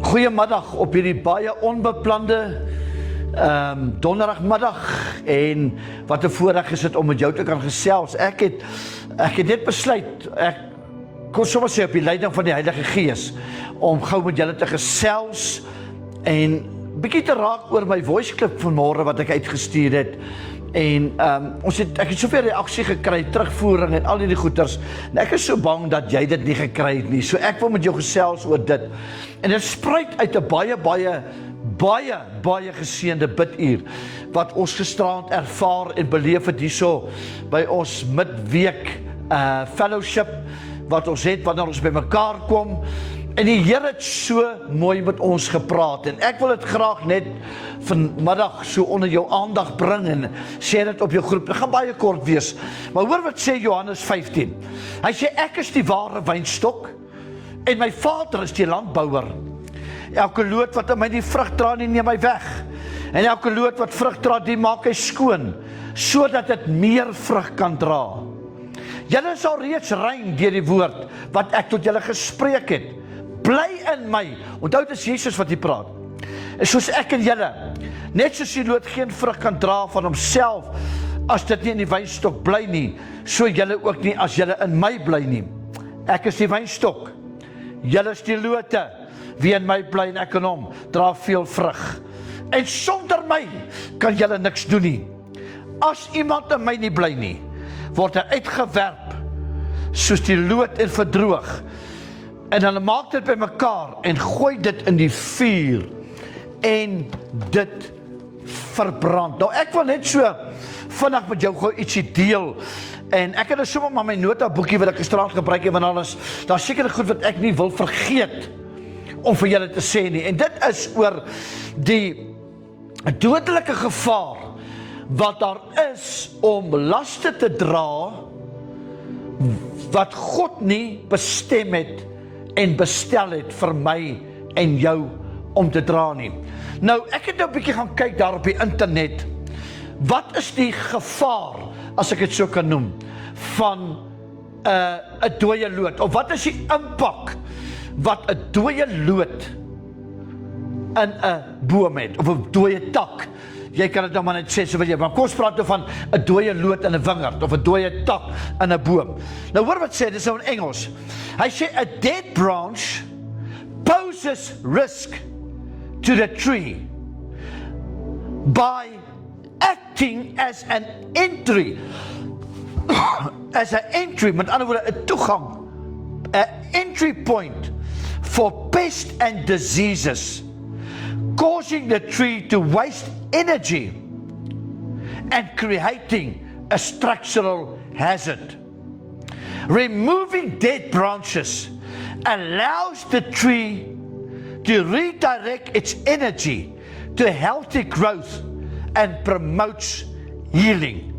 Goeiemiddag op hierdie baie onbeplande donderdagmiddag en wat 'n voorreg is dit om met jou te kan gesels. Ek het net besluit, ek kon sommer sê op die leiding van die Heilige Gees om gou met julle te gesels en bietjie te raak oor my voice clip vanmôre wat ek uitgestuur het. En ek het soveel reaksie gekry, terugvoering en al die goeters, en ek is so bang dat jy dit nie gekry het nie, so ek wil met jou gesels oor dit, en dit spruit uit 'n baie geseënde biduur, wat ons gisteraand ervaar en beleef het hierso, by ons midweek fellowship, wat ons het, wanneer ons by mekaar kom, en die Here het so mooi met ons gepraat, en ek wil dit graag net vanmiddag so onder jou aandag bring, en sê dit op jou groep, dit gaan baie kort wees, maar hoor wat sê Johannes 15, hy sê, ek is die ware wynstok, en my Vader is die landbouer, elke loot wat aan my die vrug dra nie, neem hy weg, en elke loot wat vrug dra, die maak hy skoon, sodat dit meer vrug kan dra. Julle is al reeds rein deur die woord, wat ek tot julle gespreek het, bly in my, onthou dit is Jesus wat hier praat, en soos ek en julle, net soos die loot geen vrug kan dra van homself, as dit nie in die wynstok bly nie, so julle ook nie as julle in my bly nie. Ek is die wynstok, julle is die lote, wie in my bly en ek in hom, dra veel vrug, en sonder my kan julle niks doen nie. As iemand in my nie bly nie, word hy uitgewerp, soos die loot en verdroog, en hulle maak dit by mekaar, en gooi dit in die vuur, en dit verbrand. Nou ek wil net so vinnig met jou gou ietsie deel, en ek het sommer maar my notaboekie wat ek gisteraand gebruik het, want daar seker goed wat ek nie wil vergeet, om vir julle te sê nie, en dit is oor die dodelike gevaar, wat daar is om laste te dra, wat God nie bestem het, en bestel het vir my en jou om te dra nie. Nou, ek het nou 'n bietjie gaan kyk daar op die internet, wat is die gevaar, as ek dit so kan noem, van 'n dooie loot, of wat is die impak, wat 'n dooie loot in 'n boom het, of 'n dooie tak, jy kan dit nou maar net sê, so wat jy, maar kom ons praat nou van 'n dooie loot in 'n wingerd, of 'n dooie tak in 'n boom. Nou hoor wat sê, dit is nou in Engels, hy sê, a dead branch poses risk to the tree by acting as an entry, met ander woorde, 'n toegang, 'n entry point for pests and diseases, causing the tree to waste energy and creating a structural hazard. Removing dead branches allows the tree to redirect its energy to healthy growth and promotes healing.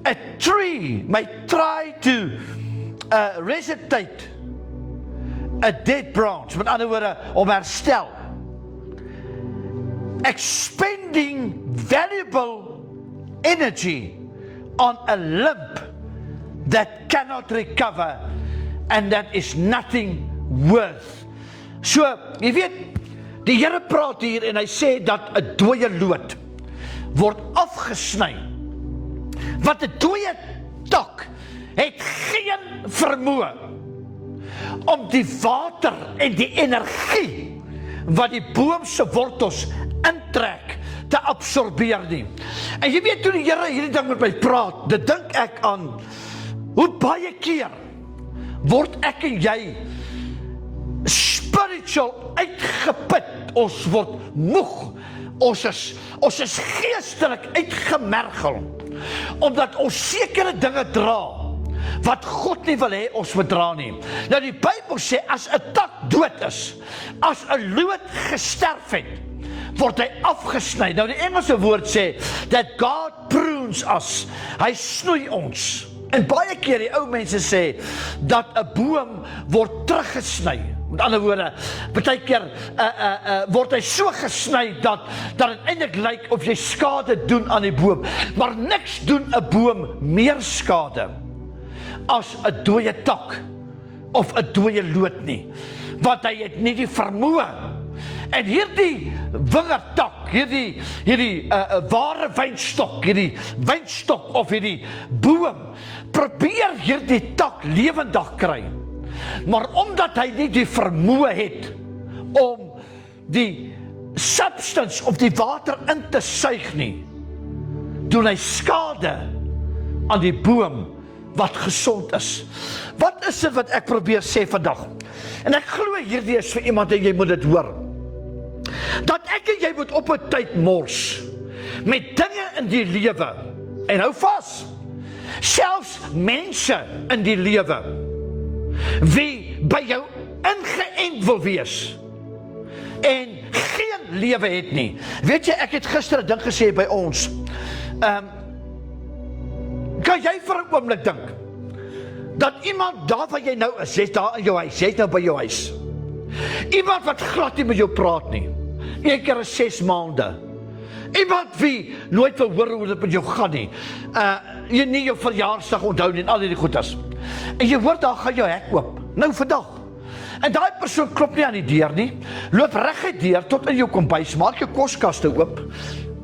A tree may try to resuscitate a dead branch, met ander woorde, om herstel, expending valuable energy on a limb that cannot recover and that is nothing worth. So, jy weet, die Here praat hier en hy sê dat 'n dooie loot word afgesny. Wat 'n dooie tak het geen vermoë om die water en die energie wat die boom se wortels intrek te absorbeer nie. En jy weet, toe die Here hierdie ding met my praat, dit dink ek aan hoe baie keer word ek en jy spiritual uitgeput, ons word moeg, ons is geestelik uitgemergel, omdat ons sekere dinge dra, wat God nie wil hê ons moet dra nie. Nou die Bybel sê, as 'n tak dood is, as 'n loot gesterf het, word hy afgesny. Nou die Engelse woord sê, that God prunes us, hy snoei ons. En baie keer die ou mense sê, dat 'n boom word teruggesny. Met ander woorde, baie keer word hy so gesny, dat dit eintlik lyk of jy skade doen aan die boom, maar niks doen 'n boom meer skade as 'n dooie tak of 'n dooie loot nie, want hy het nie die vermoë En hierdie wingerdtak, hierdie ware wynstok, hierdie wynstok of hierdie boom, probeer hierdie tak lewendig kry. Maar omdat hy nie die vermoë het om die substance of die water in te suig nie, doen hy skade aan die boom wat gesond is. Wat is dit wat ek probeer sê vandag? En ek glo hierdie is vir iemand en jy moet dit hoor. Dat ek en jy moet op 'n tyd mors met dinge in die lewe. En hou vas, selfs mense in die lewe wie by jou ingeënt wil wees en geen lewe het nie. Weet jy, ek het gister 'n ding gesê by ons. Kan jy vir 'n oomblik dink dat iemand daar waar jy nou is, jy's daar in jou huis, jy's nou by jou huis. Iemand wat glad nie met jou praat nie. Een keer in 6 maande. Iemand wie nooit wil hoor hoe dit met jou gaan nie. Jy nie jou verjaarsdag onthou nie en al die goedes. En jy hoor daar gaan jou hek oop. Nou vandag. En daai persoon klop nie aan die deur nie. Loop reguit deur tot in jou kombuis, maak jou koskaste oop.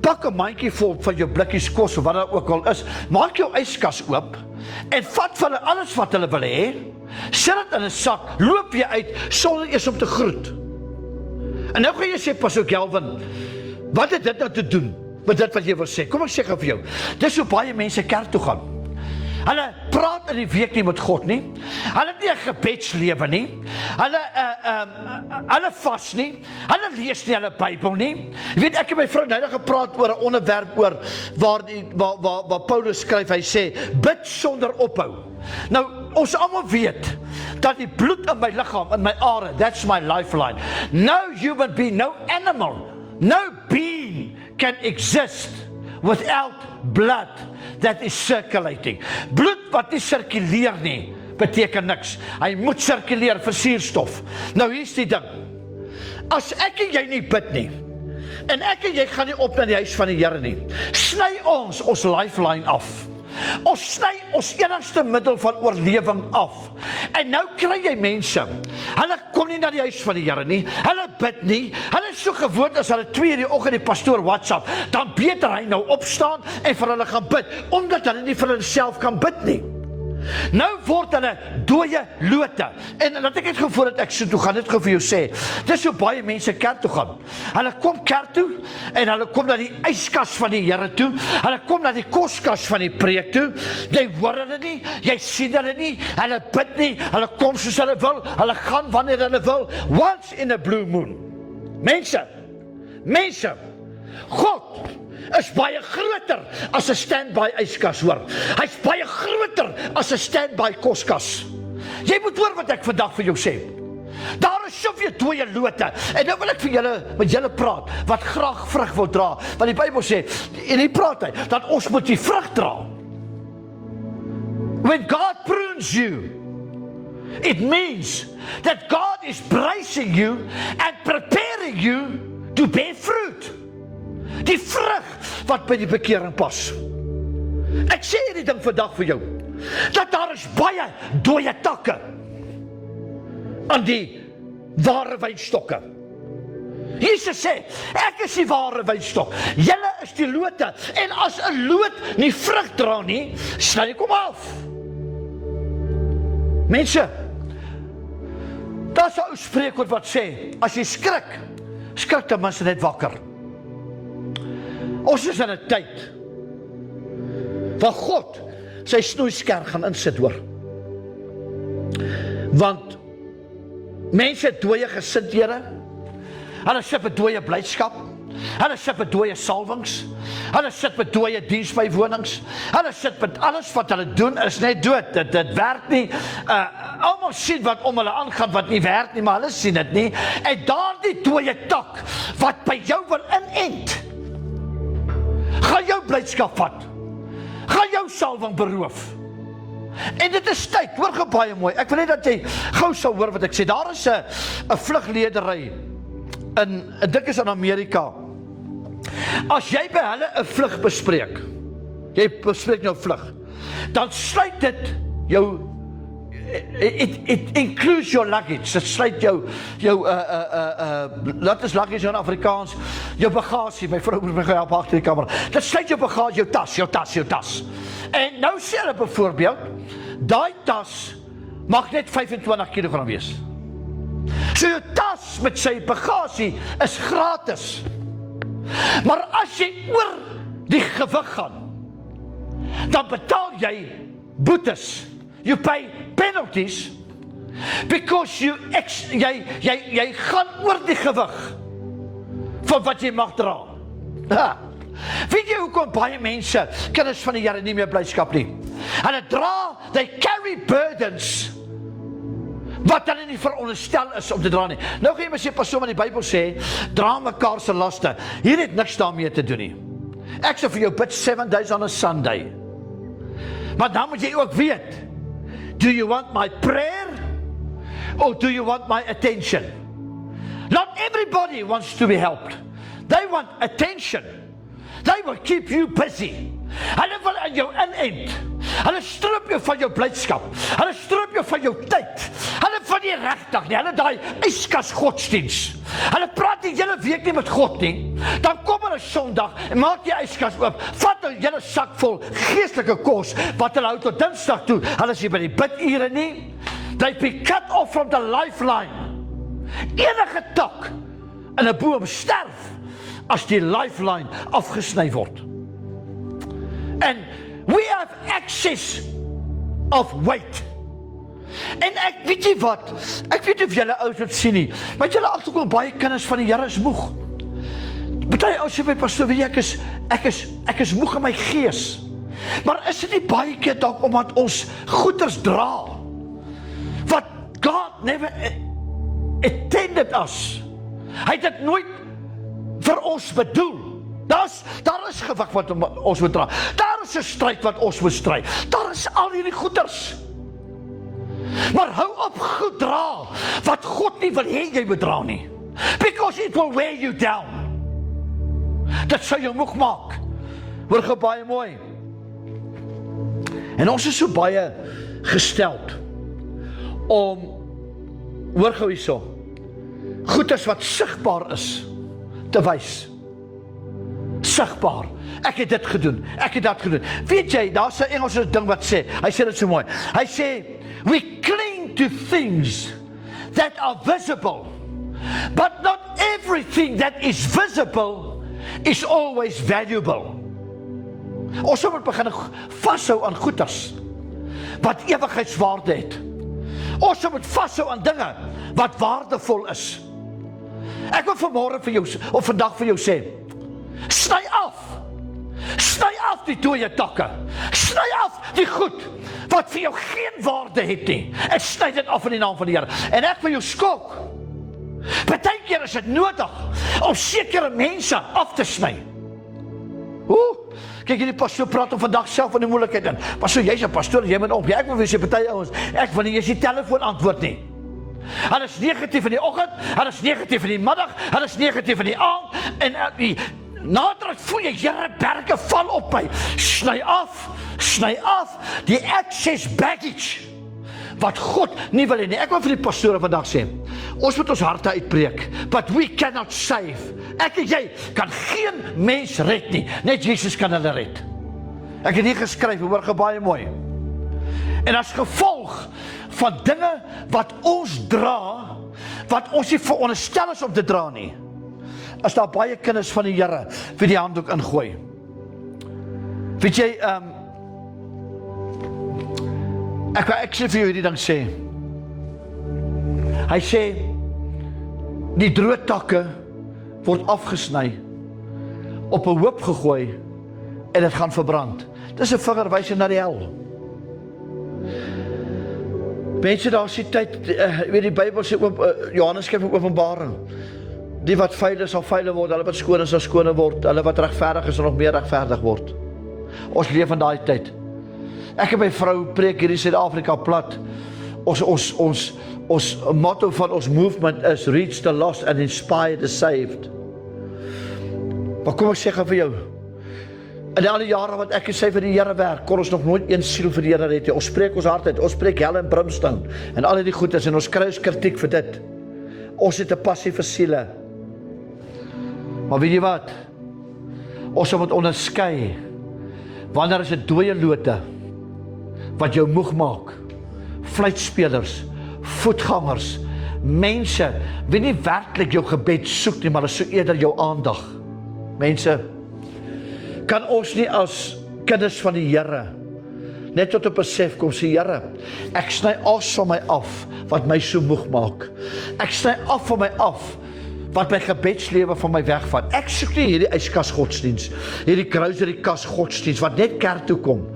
Pak 'n mandjie vol van jou blikkies kos of wat daar ook al is. Maak jou yskas oop en vat van hulle alles wat hulle wil hê. Sit dit in 'n sak, loop jy uit sonder eers om te groet. En nou gaan jy sê, Pastor Kelvin, wat het dit nou te doen met dit wat jy wil sê? Kom ek sê gou vir jou. Dis hoe baie mense kerk toe gaan. Hulle praat in die week nie met God nie. Hulle het nie 'n gebedslewe nie. Hulle vas nie. Hulle lees nie hulle Bybel nie. Jy weet, ek het my vrou nou gepraat oor 'n onderwerp oor waar Paulus skryf, hy sê, bid sonder ophou. Nou, ons almal weet dat die bloed in my liggaam, in my are, that's my lifeline. No human being, no animal, no being can exist without blood that is circulating. Bloed wat nie sirkuleer nie, beteken niks. Hy moet sirkuleer vir suurstof. Nou hier's die ding. As ek en jy nie bid nie, en ek en jy gaan nie op na die huis van die Here nie, sny ons lifeline af. Ons sny ons enigste middel van oorlewing af. En nou kry jy mense, hulle kom nie na die huis van die Here nie, hulle bid nie, hulle is so gewoond as hulle 2 in die oggend die pastoor WhatsApp, dan beter hy nou opstaan en vir hulle gaan bid, omdat hulle nie vir hulle self kan bid nie. Nou word hulle dooie lote. En dat ek het gevoel dat ek so toe gaan, dit gou vir jou sê, dis so baie mense kerk toe gaan. Hulle kom kerk toe, en hulle kom na die yskas van die Here toe, hulle kom na die koskas van die preek toe, jy hoor hulle nie, jy sien hulle nie, hulle bid nie, hulle kom soos hulle wil, hulle gaan wanneer hulle wil, once in a blue moon. Mense, God is baie groter as 'n standby yskas, hoor. Hy's baie groter as 'n standby koskas. Jy moet hoor wat ek vandag vir jou sê. Daar is soveel dooie lote. En nou wil ek vir julle met julle praat wat graag vrug wil dra. Want die Bybel sê, en hy praat hy, dat ons moet die vrug dra. When God prunes you, it means that God is bracing you and preparing you to bear fruit. Die vrug wat by die bekering pas. Ek sê hierdie ding vandag vir jou, dat daar is baie dooie takke aan die ware wynstokke. Jesus sê, ek is die ware wynstok, julle is die lote, en as 'n loot nie vrug dra nie, sny ek hom af. Mense, daar's 'n ou spreekwoord wat sê, as jy skrik ten minste net wakker. Ons is in 'n tyd waar God sy snoeisker gaan insit, hoor. Want mense het dooie gesindhede, hulle sit met dooie blydskap, hulle sit met dooie salwings, hulle sit met dooie diensbywonings, hulle sit met alles wat hulle doen is net dood, dit werk nie, almal sien wat om hulle aangaan wat nie werk nie, maar hulle sien dit nie, en daardie dooie tak wat by jou wil inent, gaan jou blydskap vat, gaan jou salwing beroof. En dit is tyd, hoor gou baie mooi, ek wil net dat jy gou sal hoor wat ek sê, daar is 'n vlugledery, dit is in Amerika. As jy by hulle 'n vlug bespreek, jy bespreek nou vlug, dan sluit dit jou it includes your luggage. Dit sluit jou wat is luggage in Afrikaans? Jou bagasie. My vrou moet my help agter die kamera. Dit sluit jou bagasie, jou tas. En nou sê hulle byvoorbeeld, daai tas mag net 25 kg wees. So jou tas met sy bagasie is gratis. Maar as jy oor die gewig gaan, dan betaal jy boetes. You pay penalties because jy gaan oor die gewig van wat jy mag dra. Weet jy hoekom baie mense, kinders van die Here nie meer blydskap nie? Hulle dra, they carry burdens wat hulle nie veronderstel is om te dra nie. Nou gaan jy my sê, pas op wat die Bybel sê, dra mekaar se laste. Hier het niks daarmee te doen nie. Ek sê vir jou, bid 7 days on a Sunday. Maar dan moet jy ook weet, do you want my prayer or do you want my attention? Not everybody wants to be helped. They want attention. They will keep you busy. Hulle wil in jou inend. Hulle stroop jou van jou blydskap. Hulle stroop jou van jou tyd. Hulle van die regtig nie. Hulle daai yskas godsdiens. Hulle praat die hele week nie met God nie. Dan kom hulle Sondag en maak die yskas oop. Vat 'n hele sak vol geestelike kos wat hulle hou tot Dinsdag toe. Hulle is nie by die bidure nie. They be cut off from the lifeline. Enige tak in 'n boom sterf as die lifeline afgesny word. And we have access of weight. En ek weet jy wat, ek weet of julle ouers dit sien nie, maar julle agterkom baie kinders van die Here is moeg. Party ouers sê my pastoor, weet jy, ek is moeg in my gees. Maar is dit nie baie keer dalk omdat ons goeders dra wat God never intended us. Hy het dit nooit vir ons bedoel. Daar is gewig wat ons moet dra. Daar is 'n stryd wat ons moet stry. Daar is al hierdie goeders. Maar hou op goed dra wat God nie wil hê jy moet dra nie. Because it will wear you down. Dit sal jou moeg maak. Hoor gou baie mooi. En ons is so baie gesteld om, hoor gou hierso, goeders wat sigbaar is te wys. Sigbaar. Ek het dit gedoen. Ek het dat gedoen. Weet jy, daar's 'n Engelse ding wat sê, hy sê dit so mooi. Hy sê, we cling to things that are visible, but not everything that is visible is always valuable. Ons moet begin vashou aan goeders wat ewigheidswaarde het. Ons moet vashou aan dinge wat waardevol is. Ek wil vanmôre vir jou, of vandag vir jou sê, sny af die dooie takke, sny af die goed wat vir jou geen waarde het nie, en sny dit af in die naam van die Here. En ek wil jou skok, partykeer is dit nodig om sekere mense af te sny. Kyk, hierdie pastoor praat om vandag self in die moeilikheid in. Pastoor, jy's 'n pastoor, jy moet op. Ek wil vir sê, party ouens, ek wil nie eens die telefoon antwoord nie. Hulle is negatief in die oggend, hulle is negatief in die middag, hulle is negatief in die aand, en nader voel jy, Here, berge val op my. Sny af die excess baggage wat God nie wil hê nie. Ek wil vir die pastore vandag sê, ons moet ons harte uitbreek, but we cannot save. Ek en jy kan geen mens red nie, net Jesus kan hulle red. Ek het hier geskryf, hoor gou baie mooi. En as gevolg van dinge wat ons dra, wat ons nie veronderstel is om te dra nie, as daar baie kinders van die Here vir die handdoek ingooi. Weet jy, ek sê vir jou hierdie ding sê. Hy sê, die droë takke word afgesny, op 'n hoop gegooi, en dit gaan verbrand. Dis 'n vingerwysing na die hel. Mense, daar is die tyd, weet die Bybel sê, Johannes skryf in Openbaring, die wat vuil is, sal vuil word, hulle wat skoon is, sal skoon word, hulle wat regverdig is, sal nog meer regverdig word. Ons leef in daai tyd. Ek en my vrou preek hier in Suid-Afrika plat. Ons motto van ons movement is reach the lost and inspire the saved. Maar kom ek sê vir jou, In al die jare wat ek en sy vir die Here werk, kon ons nog nooit een siel vir die Here red nie. Ons spreek ons hart uit, ons spreek hel en brimstone en al die goedes en ons kry ons kritiek vir dit. Ons het 'n passie vir siele. Maar weet jy wat? Ons moet onderskei. Wanneer is dit dooie lote wat jou moeg maak? Fluitspelers, voetgangers, mense wie nie werklik jou gebed soek nie, maar hulle soek eerder jou aandag. Mense, kan ons nie as kinders van die Here net tot 'n besef kom, sê Here, ek sny alles van my af wat my so moeg maak. Ek sny af van my af wat my gebedslewe van my wegvat. Ek soek nie hierdie yskas godsdiens, hierdie grocery kas godsdiens wat net kerk toe kom.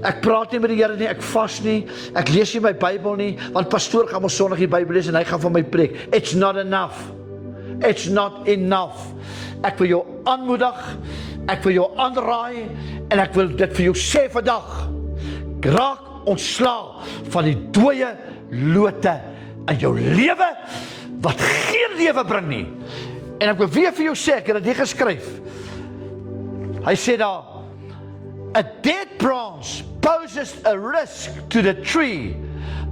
Ek praat nie met die Here nie, ek vas nie, ek lees nie my Bybel nie, want pastoor gaan ons Sondag die Bybel lees en hy gaan van my preek. It's not enough. It's not enough. Ek wil jou aanmoedig, ek wil jou aanraai en ek wil dit vir jou sê vandag. Raak ontslae van die dooie lote in jou lewe wat geen lewe bring nie. En ek wil weer vir jou sê, ek het dit geskryf. Hy sê daar, a dead branch poses a risk to the tree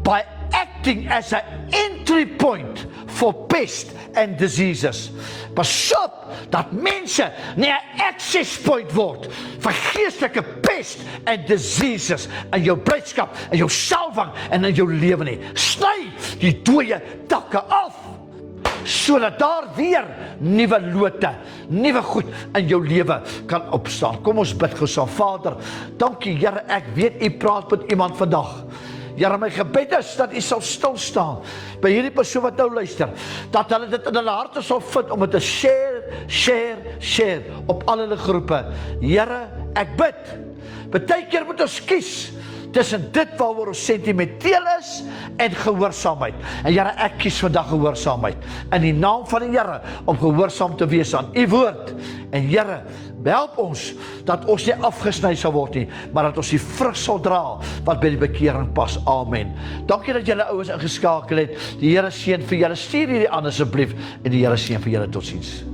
by acting as an entry point for pests and diseases. Pas op dat mense nie 'n access point word vir geestelike pest and diseases in jou blydskap, in jou salwing en in jou lewe nie. Sny die dooie takke af, sodat daar weer nuwe lote, nuwe goed in jou lewe kan opstaan. Kom ons bid gou saam. Vader, dankie Here, ek weet U praat met iemand vandag. Here, my gebed is dat U sal stil staan by hierdie persoon wat nou luister, dat hulle dit in hulle harte sal vind om dit te share op al hulle groepe. Here, ek bid, baie keer moet ons kies tussen dit waaroor ons sentimenteel is en gehoorsaamheid. En Here, ek kies vandag gehoorsaamheid in die naam van die Here om gehoorsaam te wees aan U woord. En Here, help ons dat ons nie afgesny sal word nie, maar dat ons die vrug sal dra wat by die bekering pas. Amen. Dankie dat julle ouens ingeskakel het. Die Here seën vir julle. Stuur hierdie aan asseblief en die Here seën vir julle. Totsiens.